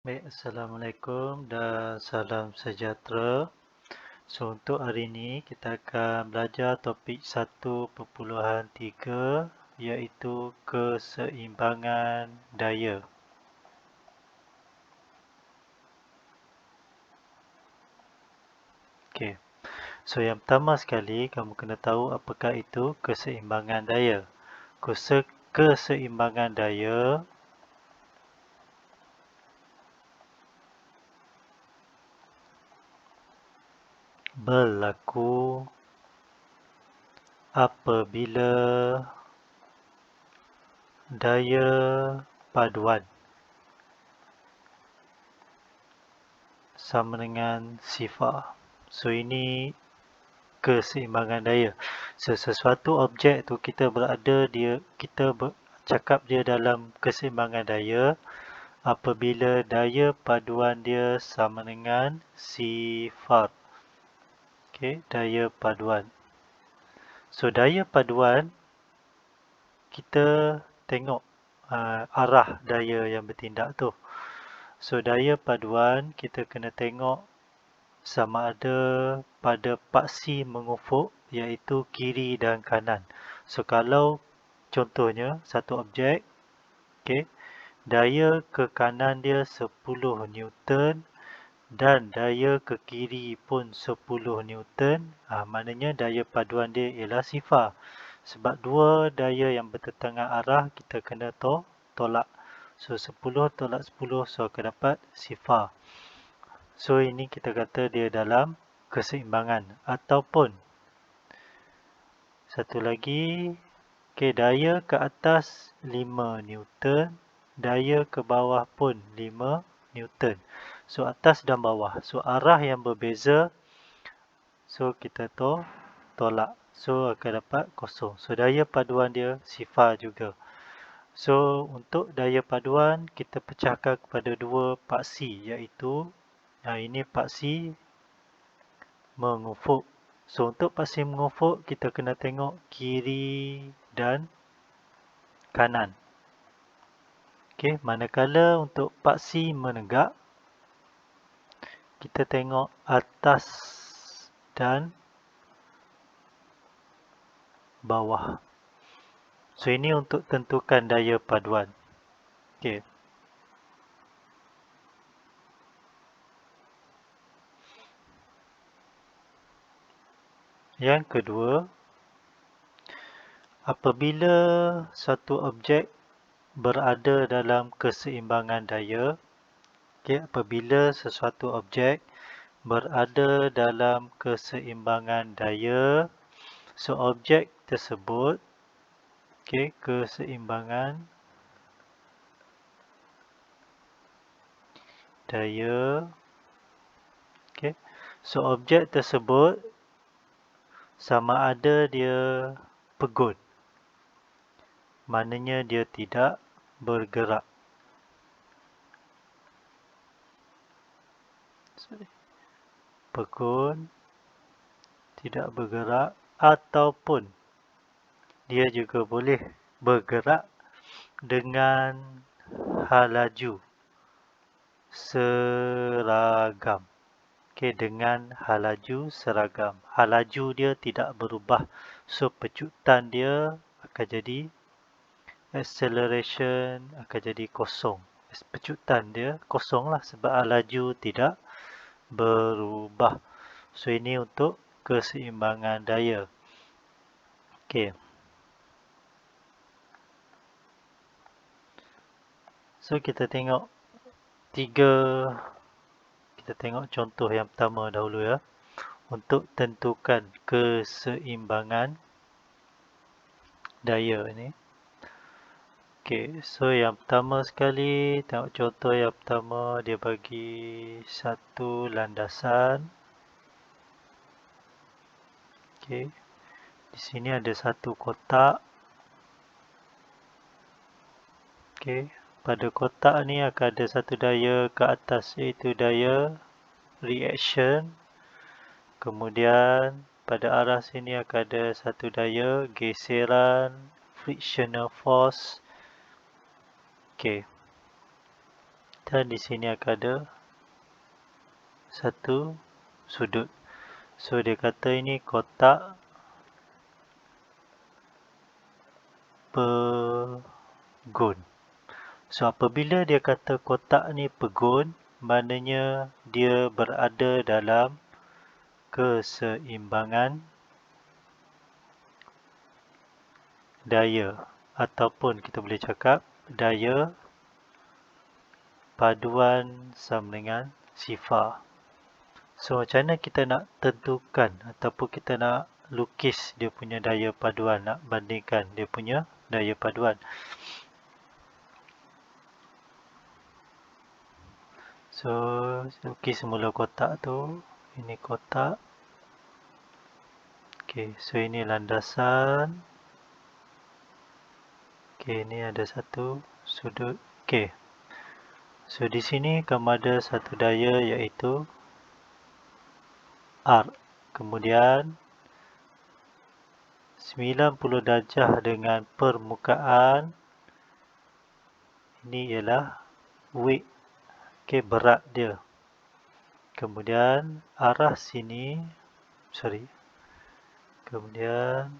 Baik, Assalamualaikum dan salam sejahtera. So, untuk hari ini kita akan belajar topik 1.3 iaitu keseimbangan daya. Okey. So, yang pertama sekali kamu kena tahu apakah itu keseimbangan daya. Keseimbangan daya berlaku apabila daya paduan sama dengan sifar. So, ini keseimbangan daya. So, sesuatu objek tu kita cakap dia dalam keseimbangan daya apabila daya paduan dia sama dengan sifar. Okey, daya paduan. So, daya paduan kita tengok arah daya yang bertindak tu. So, daya paduan kita kena tengok sama ada pada paksi mengufuk iaitu kiri dan kanan. So, kalau contohnya satu objek, okay, daya ke kanan dia 10 Newton dan daya ke kiri pun 10 Newton, maknanya daya paduan dia ialah sifar. Sebab dua daya yang bertentangan arah kita kena tolak. So, 10 tolak 10, so akan dapat sifar. So, ini kita kata dia dalam keseimbangan. Ataupun, satu lagi, okay, daya ke atas 5 Newton, daya ke bawah pun 5 Newton. So, atas dan bawah. So, arah yang berbeza, so kita tolak. So, akan dapat kosong. So, daya paduan dia sifar juga. So, untuk daya paduan, kita pecahkan kepada dua paksi, iaitu ini paksi mengufuk. So, untuk paksi mengufuk, kita kena tengok kiri dan kanan. Okey, manakala untuk paksi menegak, kita tengok atas dan bawah. So, ini untuk tentukan daya paduan. Okey. Yang kedua, apabila satu objek berada dalam keseimbangan daya, apabila sesuatu objek berada dalam keseimbangan daya, so objek tersebut, keseimbangan daya, so objek tersebut sama ada dia pegun, maknanya dia tidak bergerak. Pegun, tidak bergerak, ataupun dia juga boleh bergerak dengan halaju seragam. Dengan halaju seragam. Halaju dia tidak berubah. So, pecutan dia akan jadi acceleration akan jadi kosong. Pecutan dia kosong lah sebab halaju tidak berubah. So, ini untuk keseimbangan daya. Okey. So, kita tengok kita tengok contoh yang pertama dahulu ya. Untuk tentukan keseimbangan daya ini. Okey, so yang pertama sekali, tengok contoh yang pertama, dia bagi satu landasan. Okey, di sini ada satu kotak. Okey, pada kotak ni akan ada satu daya ke atas, iaitu daya reaction. Kemudian pada arah sini akan ada satu daya geseran, frictional force. Okey, Dan di sini akan ada satu sudut. So dia kata ini kotak pegon. So apabila dia kata kotak ni pegon, maknanya dia berada dalam keseimbangan daya, ataupun kita boleh cakap daya paduan sama dengan sifar. So macam mana kita nak tentukan ataupun kita nak lukis dia punya daya paduan, nak bandingkan dia punya daya paduan. So lukis semula kotak tu. Ini kotak. Okay, so ini landasan. Okay, ini ada satu sudut. Okay. So di sini kamu ada satu daya iaitu R. Kemudian 90 darjah dengan permukaan. Ini ialah weight. Okay, berat dia. Kemudian arah sini. Kemudian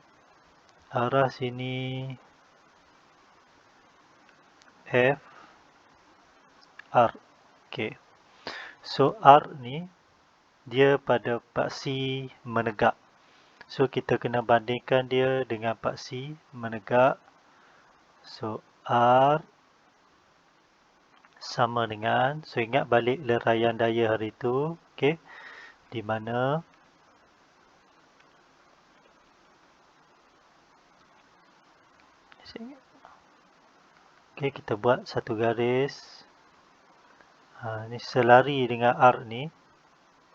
arah sini F R. Okay. So R ni dia pada paksi menegak. So kita kena bandingkan dia dengan paksi menegak. So R sama dengan, so ingat balik leraian daya hari tu, okay, di mana okay, kita buat satu garis. Ni selari dengan R ni.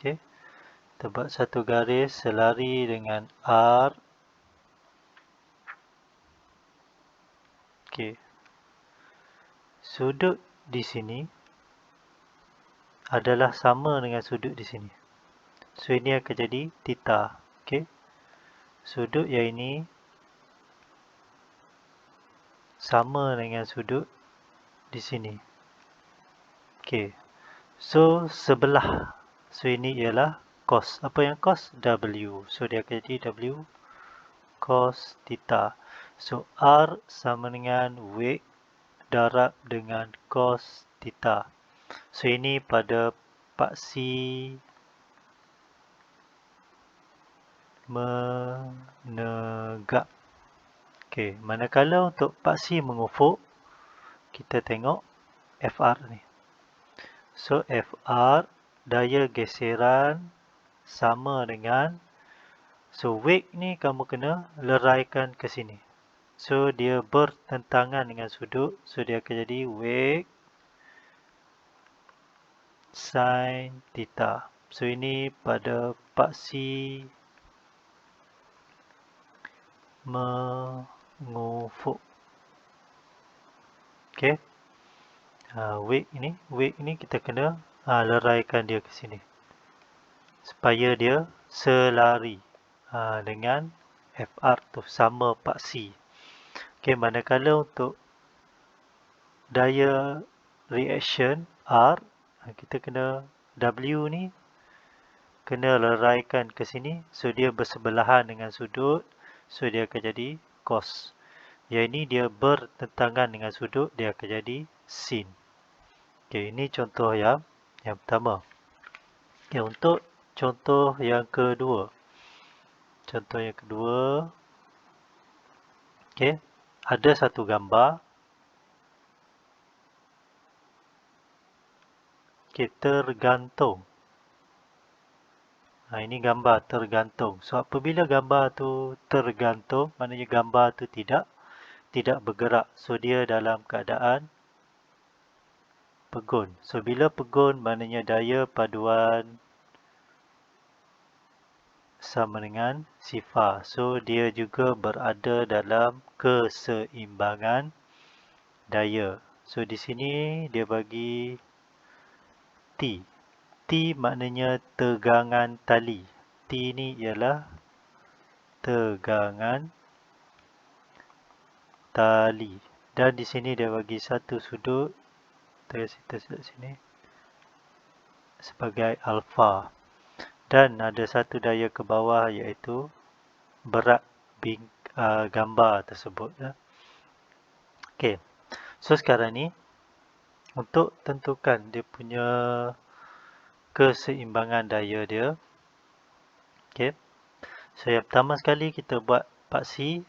Okay. Kita buat satu garis selari dengan R. Okay. Sudut di sini adalah sama dengan sudut di sini. So ini akan jadi theta. Okay. Sudut yang ini sama dengan sudut di sini. Okay. So sebelah. So ini ialah cos. Apa yang cos? W. So dia akan jadi W cos theta. So R sama dengan weight darab dengan cos theta. So ini pada paksi menegak. Okay. Manakala untuk paksi mengufuk, kita tengok FR ni. So FR daya geseran sama dengan, so weight ni kamu kena leraikan ke sini. So dia bertentangan dengan sudut. So dia akan jadi weight sin theta. So ini pada paksi mengufuk. Okay. Weight ini kita kena leraikan dia ke sini supaya dia selari dengan FR tu, sama paksi. Okay, manakala untuk daya reaction R, kita kena W ni kena leraikan ke sini. So dia bersebelahan dengan sudut. So dia akan jadi cos. Yang ini dia bertentangan dengan sudut, dia akan jadi sin. Okay, ini contoh yang pertama. Okay, untuk contoh yang kedua. Okay, ada satu gambar. Okay, tergantung. Ini gambar tergantung. So apabila gambar tu tergantung, maknanya gambar tu tidak bergerak. So dia dalam keadaan pegon. So bila pegon, maknanya daya paduan sama dengan sifar. So dia juga berada dalam keseimbangan daya. So di sini dia bagi T. T maknanya tegangan tali. T ni ialah tegangan tali. Dan di sini dia bagi satu sudut kita set sini sebagai alfa. Dan ada satu daya ke bawah iaitu berat gambar tersebut. Okey. So sekarang ni untuk tentukan dia punya keseimbangan daya dia. Okey. So yang pertama sekali kita buat paksi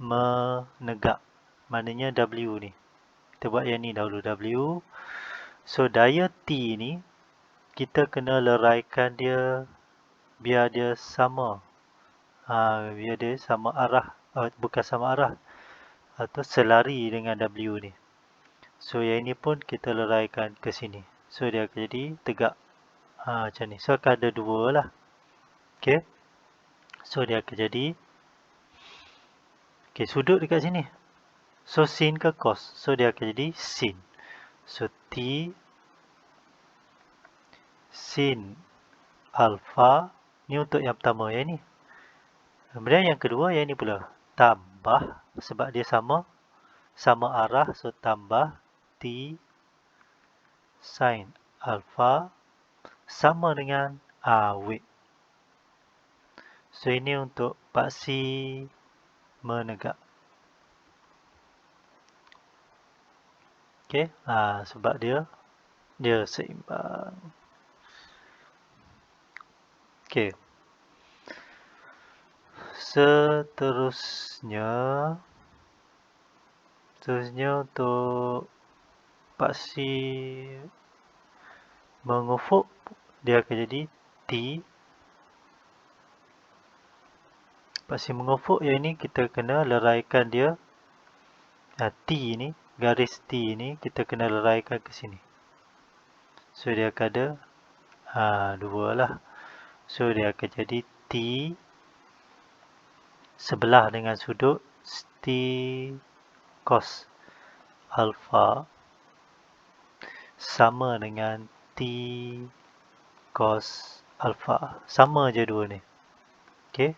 menegak. Maknanya W ni. Kita buat yang ni dahulu W. So daya T ni kita kena leraikan dia biar dia sama. Biar dia sama arah. Bukan sama arah. Atau selari dengan W ni. So yang ini pun kita leraikan ke sini. So dia akan jadi tegak. Macam ni. So akan ada dua lah. Okay. So dia akan jadi. Okay, sudut dekat sini. So sin ke cos. So dia akan jadi sin. So T sin alfa. Ni untuk yang pertama yang ni. Kemudian yang kedua yang ni pula. Tambah. Sebab dia sama arah. So tambah T sin alfa sama dengan weight. So ini untuk paksi menegak. Okay. Sebab dia seimbang. Okay. Seterusnya untuk paksi mengufuk dia akan jadi T. Paksi mengufuk yang ini kita kena leraikan dia. T ni, garis T ni kita kena leraikan ke sini. So dia akan ada dua lah. So dia akan jadi T sebelah dengan sudut T cos alfa sama dengan T cos alfa. Sama je dua ni. Okay.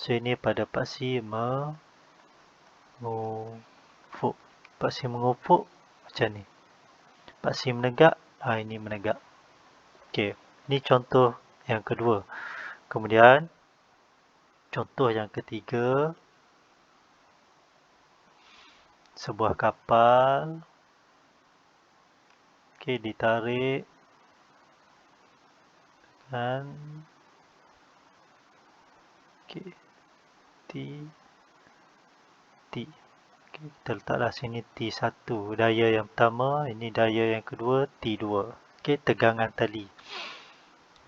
So ini pada paksi mengufuk. Paksi mengufuk macam ni. Paksi menegak. Ini menegak. Okay. Ini contoh yang kedua. Kemudian contoh yang ketiga. Sebuah kapal. Okay, ditarik. Dan okay. T. Okay, kita letaklah sini T1. Daya yang pertama. Ini daya yang kedua. T2. Okay, tegangan tali.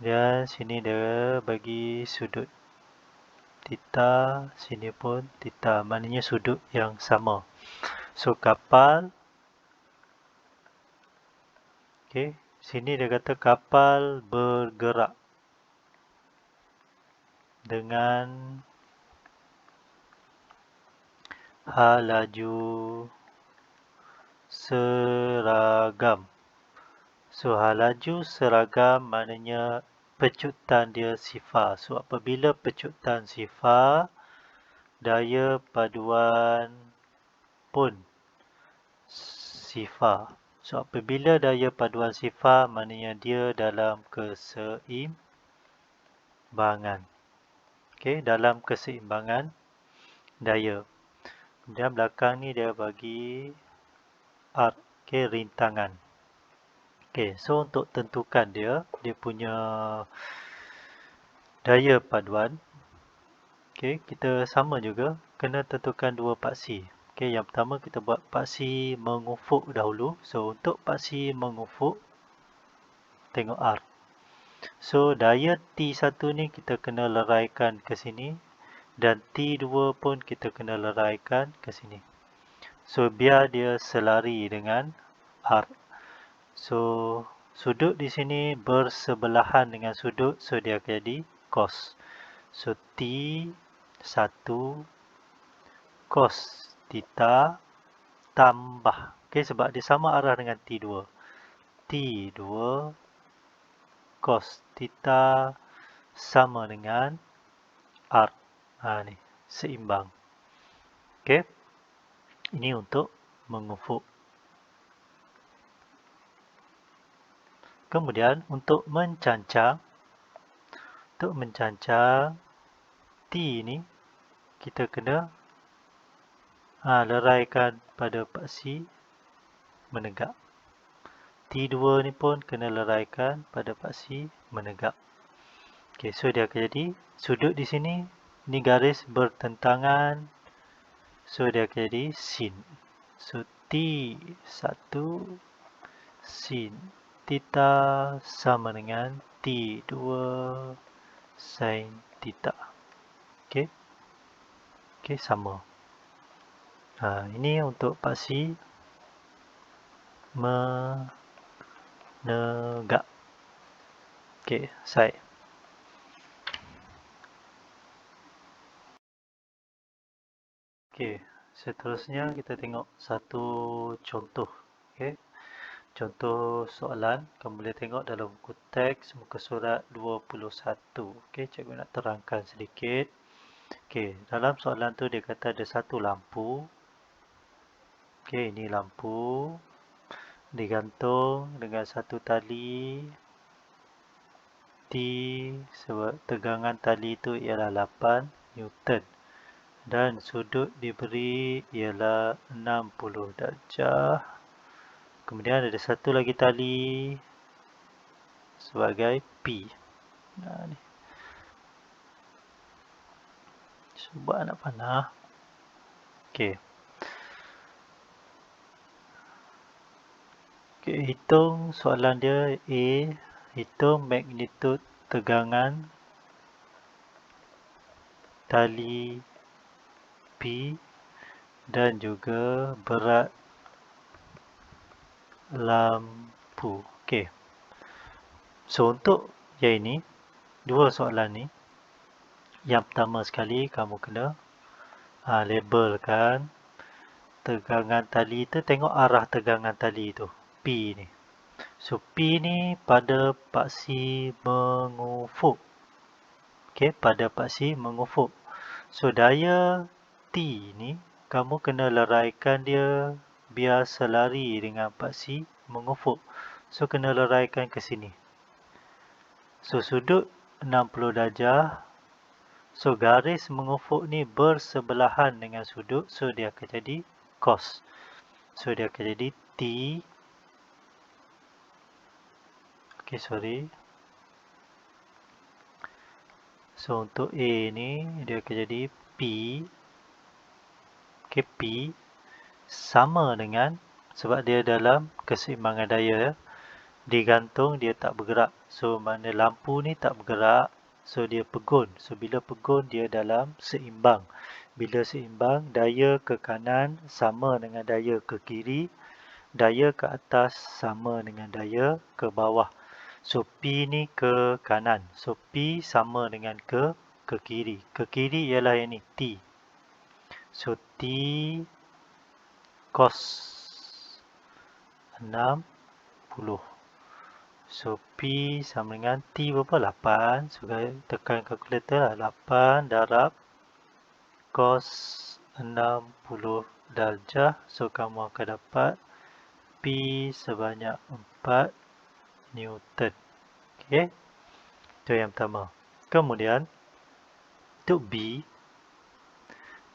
Dan sini dia bagi sudut theta. Sini pun theta. Maknanya sudut yang sama. So kapal. Okay, sini dia kata kapal bergerak dengan laju seragam. So laju seragam maknanya pecutan dia sifar. So apabila pecutan sifar, daya paduan pun sifar. So apabila daya paduan sifar, maknanya dia dalam keseimbangan. Okay, dalam keseimbangan daya. Kemudian belakang ni dia bagi arc, okay, rintangan. Okay, so untuk tentukan dia punya daya paduan. Okay, kita sama juga kena tentukan dua paksi. Okay, yang pertama kita buat paksi mengufuk dahulu. So untuk paksi mengufuk, tengok arc. So daya T1 ni kita kena leraikan ke sini. Dan T2 pun kita kena leraikan ke sini. So biar dia selari dengan arc. So sudut di sini bersebelahan dengan sudut. So dia akan jadi cos. So T1 cos theta tambah. Okay, sebab dia sama arah dengan T2. T2 cos theta sama dengan arc. Ni, seimbang. Okay. Ini untuk mengufuk. Kemudian untuk mencancang T ni kita kena leraikan pada paksi menegak. T2 ni pun kena leraikan pada paksi menegak. Okey, so dia akan jadi sudut di sini, ni garis bertentangan. So dia akan jadi sin. So T1 sin theta sama dengan T2 sin theta. Okey. Okey, sama. Ini untuk paksi menegak. Okey, side. Okey, seterusnya kita tengok satu contoh. Okey. Contoh soalan, kamu boleh tengok dalam buku teks muka surat 21. Okey, cikgu nak terangkan sedikit. Okey, dalam soalan tu dia kata ada satu lampu. Okey, ini lampu digantung dengan satu tali T, sebab tegangan tali itu ialah 8 Newton. Dan sudut diberi ialah 60 darjah. Kemudian ada satu lagi tali sebagai P. Ni. Cuba nak panah. Okey. Okey, hitung soalan dia A. Hitung magnitud tegangan tali P dan juga berat lampu. Okey. So untuk yang ini, dua soalan ni, yang pertama sekali kamu kena labelkan tegangan tali tu, tengok arah tegangan tali tu, P ni. So P ni pada paksi mengufuk. Okey, pada paksi mengufuk. So daya T ni kamu kena leraikan dia biar selari dengan paksi mengufuk. So kena leraikan ke sini. So sudut 60 darjah. So garis mengufuk ni bersebelahan dengan sudut. So dia akan jadi cos. So dia akan jadi T. Okey, sorry. So untuk A ni dia akan jadi P. Okey, P sama dengan, sebab dia dalam keseimbangan daya, digantung dia tak bergerak. So mana lampu ni tak bergerak, so dia pegun. So bila pegun dia dalam seimbang. Bila seimbang, daya ke kanan sama dengan daya ke kiri, daya ke atas sama dengan daya ke bawah. So P ni ke kanan. So P sama dengan ke kiri. Ke kiri ialah yang ni, T. So T cos 60. So P sama dengan T berapa? 8. So tekan kalkulator lah. 8 darab cos 60 darjah. So kamu akan dapat P sebanyak 4 Newton. Okey. Itu yang pertama. Kemudian untuk B,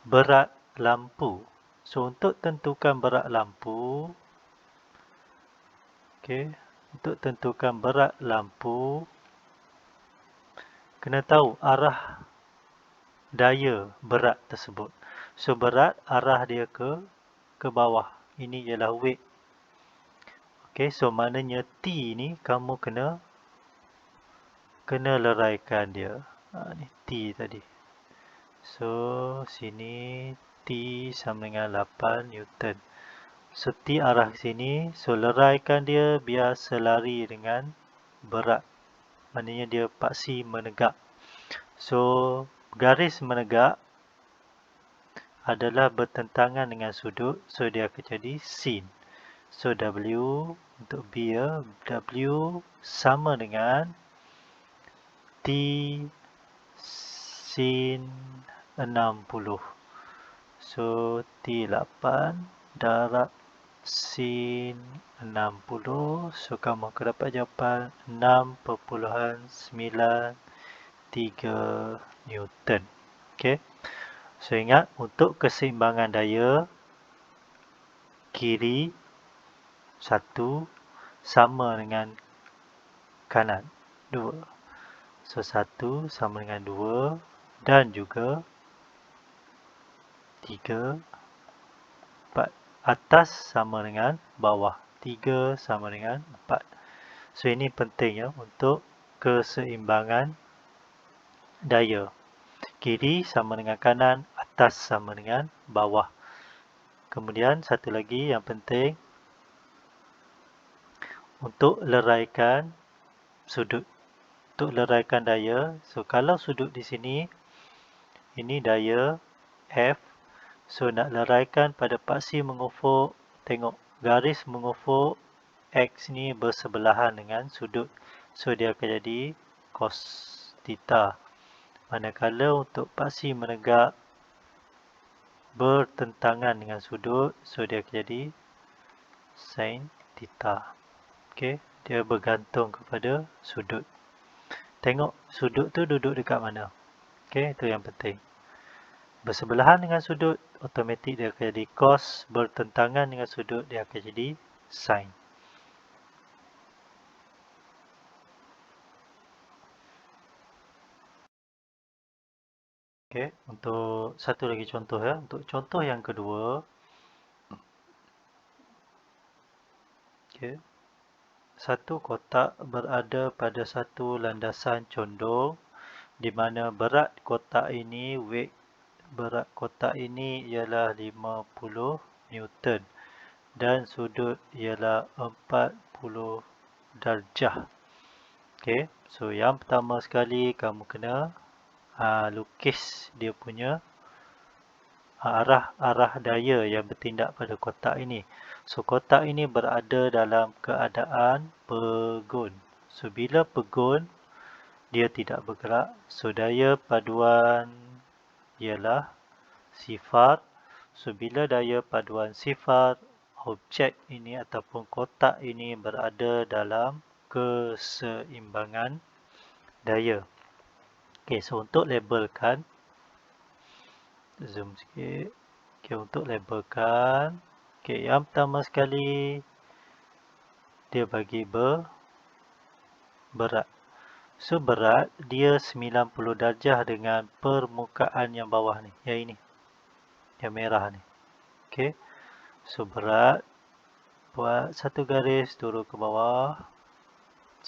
berat lampu. So untuk tentukan berat lampu, okey, untuk tentukan berat lampu, kena tahu arah daya berat tersebut. So berat arah dia ke bawah. Ini ialah weight. Okey, so maknanya T ni kamu kena leraikan dia. Ni T tadi. So sini T sama dengan 8 Newton. So T arah sini, so leraikan dia biar selari dengan berat. Maknanya dia paksi menegak. So garis menegak adalah bertentangan dengan sudut. So dia akan jadi sin. So W untuk B ya, W sama dengan T sin 60. So T8 darab sin 60. So kamu akan dapat jawapan 6.93 Newton. Okay. So ingat, untuk keseimbangan daya, kiri 1 sama dengan kanan 2. So 1 sama dengan 2 dan juga 3, 4. Atas sama dengan bawah. 3 sama dengan 4. So ini penting ya untuk keseimbangan daya. Kiri sama dengan kanan, atas sama dengan bawah. Kemudian satu lagi yang penting, untuk leraikan sudut. Untuk leraikan daya, so kalau sudut di sini, ini daya F. So nak leraikan pada paksi mengufuk, tengok garis mengufuk X ni bersebelahan dengan sudut. So dia akan jadi cos theta. Manakala untuk paksi menegak bertentangan dengan sudut, so dia akan jadi sin theta. Okey, dia bergantung kepada sudut. Tengok sudut tu duduk dekat mana. Okey, itu yang penting. Bersebelahan dengan sudut, automatik dia akan jadi cos. Bertentangan dengan sudut, dia akan jadi sin. Okey, untuk satu lagi contoh ya. Untuk contoh yang kedua. Okey. Satu kotak berada pada satu landasan condong di mana berat kotak ini, weight berat kotak ini ialah 50 Newton dan sudut ialah 40 darjah. Okey, so yang pertama sekali kamu kena lukis dia punya arah daya yang bertindak pada kotak ini. So kotak ini berada dalam keadaan pegun. So bila pegun, dia tidak bergerak. So daya paduan ialah sifar. So bila daya paduan sifar, objek ini ataupun kotak ini berada dalam keseimbangan daya. Okay, so untuk labelkan, zoom sikit. Okay, untuk labelkan, okay, yang pertama sekali dia bagi berat. So berat dia 90 darjah dengan permukaan yang bawah ni, yang ini, yang merah ni. Okay, so berat, buat satu garis turun ke bawah,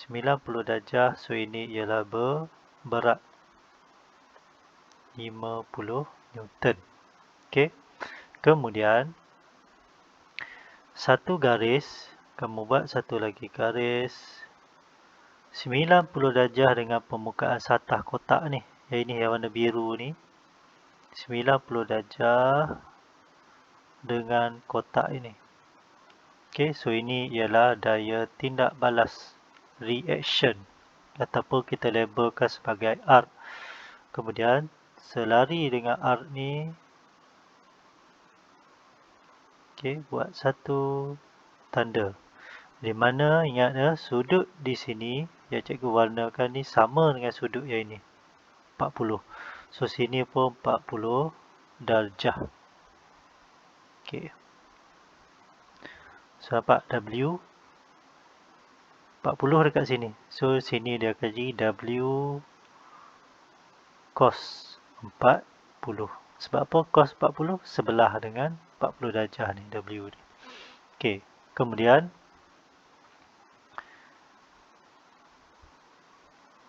90 darjah. So ini ialah berat 50 Newton. Okay, kemudian satu garis, kamu buat satu lagi garis 90 darjah dengan permukaan satah kotak ni. Yang ini yang warna biru ni. 90 darjah dengan kotak ini. Okay, so ini ialah daya tindak balas, reaction, ataupun kita labelkan sebagai arc. Kemudian selari dengan arc ni, okay, buat satu tanda. Di mana ingatnya sudut di sini yang cikgu warnakan ni sama dengan sudut yang ini, 40. So sini pun 40 darjah. Okay. So nampak W 40 dekat sini. So sini dia akan jadi W cos 40. Sebab apa cos 40? Sebelah dengan 40 darjah ni, W ni. Okay. Kemudian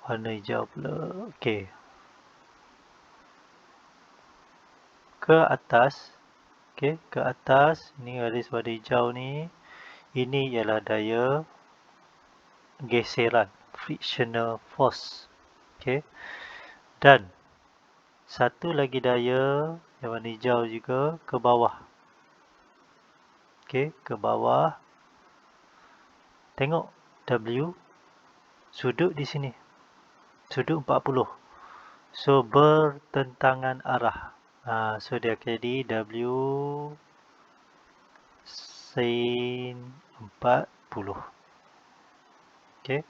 warna hijau pula. Okay. Ke atas. Okay. Ke atas. Ni garis warna hijau ni. Ini ialah daya geseran. Frictional force. Okay. Dan satu lagi daya yang warna hijau juga ke bawah. Okay. Ke bawah. Tengok W. Sudut di sini. Sudut 40. So bertentangan arah. So dia akan jadi W sin 40. Okay.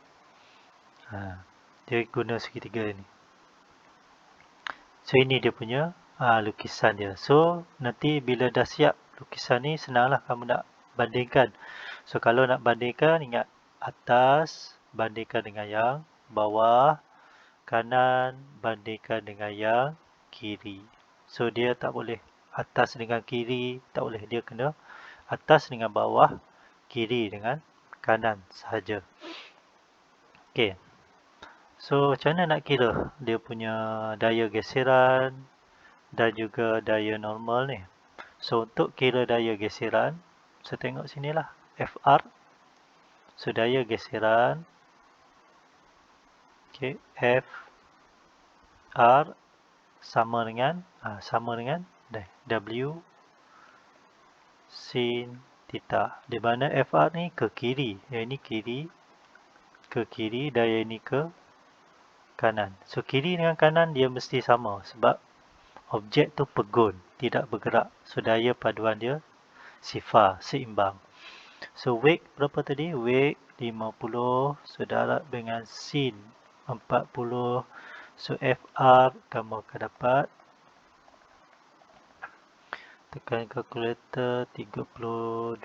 Dia guna segitiga ni. So ini dia punya lukisan dia. So nanti bila dah siap lukisan ni, senanglah kamu nak bandingkan. So kalau nak bandingkan, ingat atas bandingkan dengan yang bawah, kanan bandingkan dengan yang kiri. So dia tak boleh atas dengan kiri, tak boleh. Dia kena atas dengan bawah, kiri dengan kanan sahaja. Okay. So macam mana nak kira dia punya daya geseran dan juga daya normal ni? So untuk kira daya geseran, so tengok sinilah FR. So daya geseran, okay, FR sama dengan W sin theta. Di mana FR ni ke kiri, yang ini kiri, ke kiri, daya ini ke kanan. So kiri dengan kanan dia mesti sama sebab objek tu pegun, tidak bergerak. So daya paduan dia sifar, seimbang. So wake berapa tadi? Wake 50, so darab dengan sin 40. So FR kamu akan dapat, tekan kalkulator, 32.14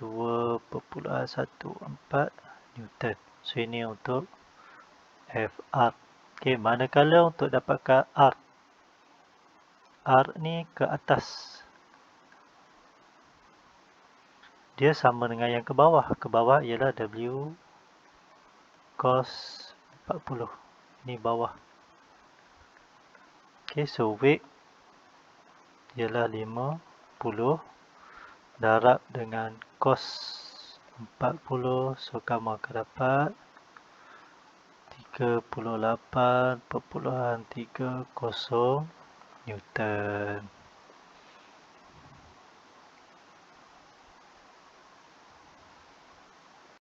Newton. So ini untuk FR. Okay, manakala untuk dapatkan R ni ke atas, dia sama dengan yang ke bawah. Ke bawah ialah W cos 40. Ini bawah. Okay, so weight ialah 50 darab dengan cos 40. So kamu akan dapat 38.30 Newton.